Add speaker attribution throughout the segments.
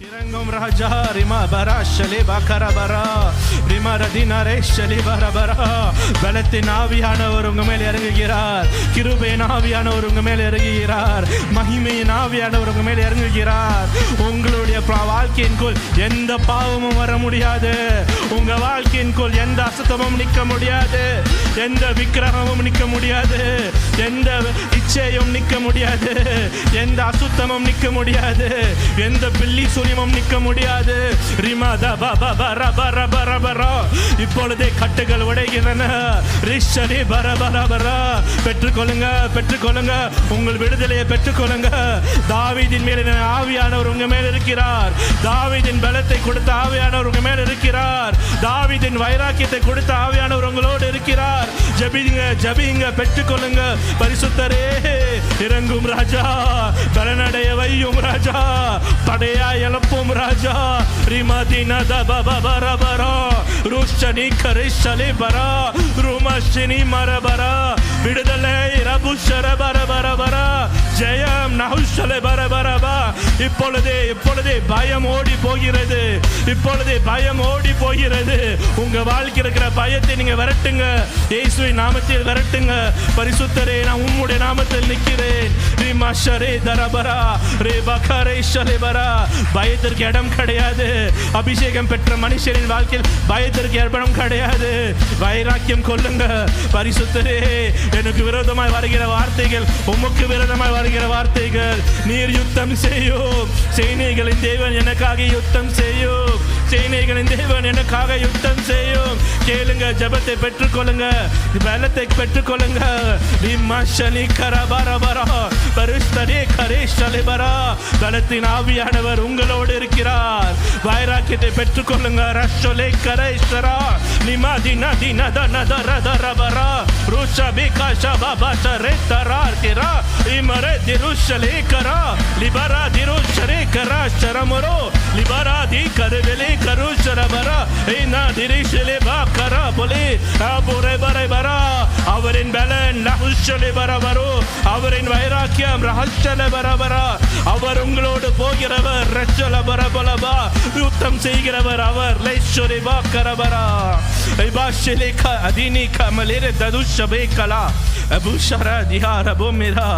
Speaker 1: இறங்கும் ராஜா ரிமா பரா ஷலிபா கரபரா ரிமா ரதினரே ஷலிபா பரா. பலத்தின் ஆவியானவர் உங்க மேல் இறங்குகிறார். கிருபையின் ஆவியானவர் உங்க மேல் இறங்குகிறார். மகிமையின் ஆவியானவர் உங்க மேல் இறங்குகிறார். உங்களுடைய வாழ்க்கையின்குள் எந்த பாவமும் வர முடியாது. உங்க வாழ்க்கையின்குள் எந்த அசுத்தமும் நிற்க முடியாது. எந்த விக்கிரகமும் நிற்க முடியாது. எந்த இச்சையும் நிற்க முடியாது. எந்த அசுத்தமும் நிற்க முடியாது. எந்த பில்லி சுனியமும் நிற்க முடியாது. இப்பொழுதே கட்டுகள் உடைகின்றன. பெற்றுக்கொள்ளுங்க, பெற்றுக்கொள்ளுங்க, உங்கள் விடுதலையை பெற்றுக்கொள்ளுங்க. தாவீதின் மேல் ஆவியானவர் உங்க மேல் இருக்கிறார். தாவீதின் பலத்தை கொடுத்த ஆவியானவர் உங்க மேல் இருக்கிறார். தாவீதின் வைராக்கியத்தை கொடுத்த ஆவியானவர் உங்களோடு இருக்கிறார். ஜெபிங்க, ஜெபிங்க, பெற்றுக்கொள்ளுங்க. பரிசுத்தரே இறங்கும் ராஜா, பலனடைய வையும் ராஜா, படையா எழுப்பும் ராஜா. ரிமதின தபபரபரா ருஷனி கரிஷலி பரா ருமஷினி மரபரா. விடுதலை ரபுஷர பரபரபரா. ஜெயம் நஹுஷலே பரபரபா. இப்பொழுதே இப்பொழுதே பயம் ஓடி போகிறது. இப்பொழுதே பயம் ஓடி போகிறது. உங்க வாழ்க்கை இருக்கிற பயத்தை நீங்க விரட்டுங்க. இயேசுவின் நாமத்தில் விரட்டுங்க. பரிசுத்தரே, நான் உம்முடைய நாமத்தில் நிற்கிறேன். ரிமஷரே தரபரா ரே பகரே ஷலேபரா. பயத்திற்கு இடம் கிடையாது. அபிஷேகம் பெற்ற மனுஷரின் வாழ்க்கையில் பயத்திற்கு இடம் கிடையாது. வைராக்கியம் கொள்ளுங்க. பரிசுத்தரே, எனக்கு விரோதமாய் வருகிற வார்த்தைகள் உமக்கு விரோதமாய் வருகிற வார்த்தைகள். நீர் யுத்தம் செய்யும். சேனைகளின் தேவன் எனக்காக யுத்தம் செய்யும். சேனைகளின் தேவன் எனக்காக யுத்தம் செய்யும். கேளுங்க, ஜெபத்தை பெற்றுக்கொள்ளுங்க, பலத்தை பெற்றுக்கொள்ளுங்க. ரிமஷனி கரபரபரா பரிசுத்தரே கரேஷலேபரா. பலத்தின் ஆவியானவர் உங்களோடு இருக்கிறார். வைராக்கியத்தை பெற்றுக்கொள்ளுங்க. ரஷலே கரேஷரா நிமதி நதி நத நதர தரபரா ருஷபி கஷபா சரே தரார் கிரா இமரே திருஷலே கரா லிபரா திருஷரே கரா சரமரோ லிபரா தி கரவெலே கருஷரபரா ஏனா திரிஷலே பா கரா போலே ஆபுரே பரே பரா. அவரின் பலன் நஹுஷலே பரபரோ. அவரின் வைராக்கியம் ரஹஷலே பரபரா. அவர் உங்களோடு போகிறவர். ரச்சல பரபலபா. யுத்தம் செய்கிறவர் அவர். லைஷரே பா கரபரா ஐபாஷலேக அதினி கமலேர ததுஷபே கலா அபுஷரா திஹாரபோ மேரா.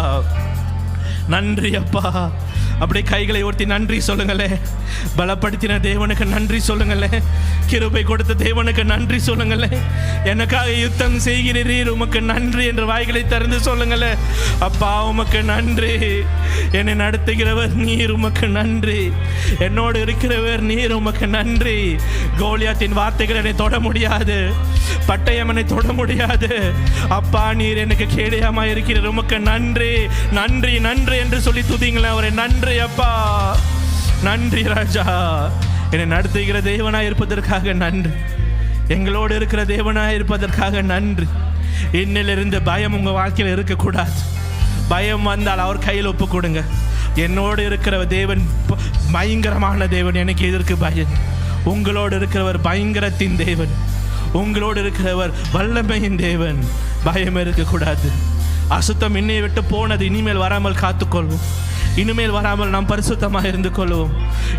Speaker 1: நன்றி அப்பா. அப்படியே கைகளை ஓர்த்தி நன்றி சொல்லுங்களே. பலப்படுத்தின தேவனுக்கு நன்றி சொல்லுங்களே. கிருபை கொடுத்த தேவனுக்கு நன்றி சொல்லுங்களே. எனக்காக யுத்தம் செய்கிறீர், உமக்கு நன்றி என்று வாய்களை திறந்து சொல்லுங்களே. அப்பா, உமக்கு நன்றி. என்னை நடத்துகிறவர் நீர், உமக்கு நன்றி. என்னோடு இருக்கிறவர் நீர், உமக்கு நன்றி. கோலியாத்தின் வார்த்தைகள் என்னை தொட முடியாது. பட்டயம் என்னை தொட முடியாது. அப்பா, நீர் எனக்கு கேடயமாய் இருக்கிறீர், உமக்கு நன்றி, நன்றி, நன்றி என்று சொல்லி துதிங்களேன் அவரை. நன்றி அப்பா, நன்றி ராஜா. என்னை நடத்துகிற தேவனாய் இருப்பதற்காக நன்றி. எங்களோடு இருக்கிற தேவனாய் இருப்பதற்காக நன்றி. இன்னிலிருந்து பயம் உங்க வாழ்க்கையில் இருக்கக்கூடாது. பயம் வந்தால் அவர் கையில் ஒப்பு கொடுங்க. என்னோடு இருக்கிற தேவன் பயங்கரமான தேவன், எனக்கு எதற்கு பயம்? உங்களோடு இருக்கிறவர் பயங்கரத்தின் தேவன். உங்களோடு இருக்கிறவர் வல்லமையின் தேவன். பயம் இருக்கக்கூடாது. அசுத்தம் இன்னை விட்டு போனது இனிமேல் வராமல் காத்துக்கொள்வோம். இனிமேல் வராமல் நாம் பரிசுத்தமாக இருந்து கொள்வோம்.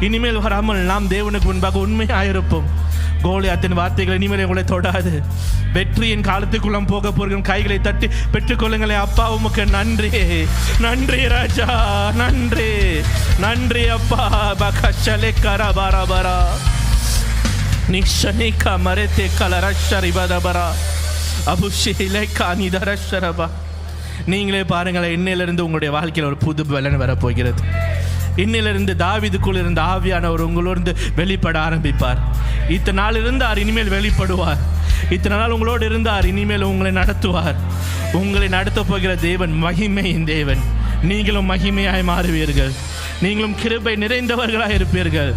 Speaker 1: இனிமேல் வராமல் நாம் தேவனுக்கு முன்பாக உண்மையாக இருப்போம். கோலியாத்தின் வார்த்தைகள் இனிமேல் உங்களை தொடாது. வெற்றியின் காலத்துக்குள்ள போக போகிறோம். கைகளை தட்டி பெற்றுக்கொள்ளுங்களே. அப்பா, உமக்கு நன்றி, நன்றி ராஜா, நன்றி, நன்றி அப்பா. பகஷலே கரபரபரா நிஷனிகா மரேதே கலரஷரிபதபரா அபுஷிலே கானிதரஷரபா. நீங்களே பாருங்களேன், இன்னிலிருந்து உங்களுடைய வாழ்க்கையில் ஒரு புது பலன் வரப்போகிறது. இன்னிலிருந்து தாவீதுக்குள் இருந்த ஆவியானவர் உங்களோடு வெளிப்பட ஆரம்பிப்பார். இத்தனை நாள் இருந்தார், இனிமேல் வெளிப்படுவார். இத்தனை நாள் உங்களோடு இருந்தார், இனிமேல் உங்களை நடத்துவார். உங்களை நடத்த போகிற தேவன் மகிமையின் தேவன். நீங்களும் மகிமையாய் மாறுவீர்கள். நீங்களும் கிருபை நிறைந்தவர்களாக இருப்பீர்கள்.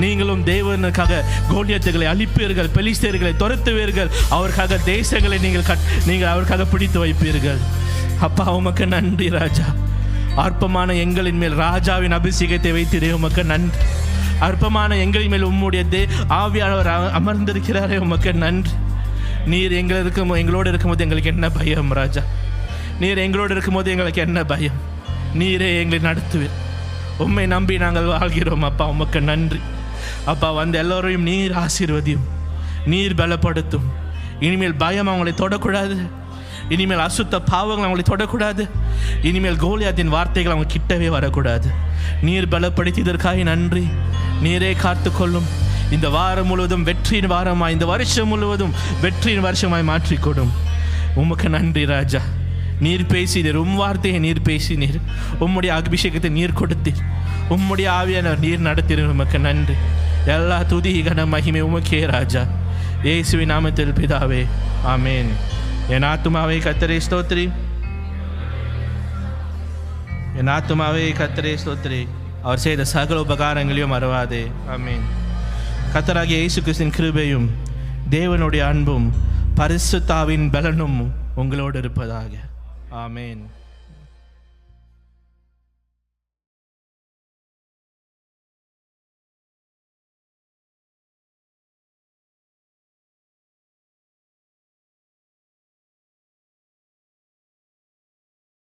Speaker 1: நீங்களும் தேவனுக்காக கோலியத்துகளை அழிப்பீர்கள். பெலிஸ்தர்களை துரத்துவீர்கள். அவருக்காக தேசங்களை நீங்கள் அவருக்காக பிடித்து வைப்பீர்கள். அப்பா, உமக்கு நன்றி ராஜா. அற்பமான எங்களின் மேல் ராஜாவின் அபிஷேகத்தை வைத்திரே, உமக்கு நன்றி. அற்பமான எங்களின் மேல் உம்முடைய ஆவியானவர் அமர்ந்திருக்கிறாரே, உமக்கு நன்றி. நீர் எங்களோடு இருக்கும்போது எங்களுக்கு என்ன பயம் ராஜா? நீர் எங்களோடு இருக்கும்போது எங்களுக்கு என்ன பயம்? நீரே எங்களை நடத்துவீர். உம்மை நம்பி நாங்கள் வாழ்கிறோம் அப்பா. உமக்கு நன்றி அப்பா. வந்து எல்லோரையும் நீர் ஆசீர்வதியும், நீர் பலப்படுத்தும். இனிமேல் பயம் அவங்களை தொடக்கூடாது, இனிமேல் அசுத்த பாவங்கள் அவங்களை தொடக்கூடாது, இனிமேல் கோலியாத்தின் வார்த்தைகள் அவங்க கிட்டவே வரக்கூடாது. நீர் பலப்படுத்தியதற்காக நன்றி. நீரே காத்துக்கொள்ளும். இந்த வாரம் முழுவதும் வெற்றியின் வாரமாய், இந்த வருஷம் முழுவதும் வெற்றியின் வருஷமாய் மாற்றிக்கொடும். உமக்கு நன்றி ராஜா. நீர் பேசினீர், வார்த்தையை நீர் பேசினீர், உம்முடைய அபிஷேகத்தை நீர் கொடுத்தீர், உம்முடைய ஆவியானவர் நீர் நடத்தினீர். உமக்கு நன்றி. எல்லா துதி கன மகிமை உமக்கே ராஜா. இயேசுவின் நாமத்தில் பிதாவே, ஆமேன். என் ஆத்துமாவே கர்த்தரை ஸ்தோத்திரி, என் ஆத்துமாவே கர்த்தரை ஸ்தோத்திரி, அவர் செய்த சகல உபகாரங்களையும் மறவாதே. ஆமேன். கர்த்தராகிய இயேசு கிறிஸ்துவின் கிருபையும் தேவனுடைய அன்பும் பரிசுத்த ஆவியின் பலனும் உங்களோடு இருப்பதாக. ஆமேன்.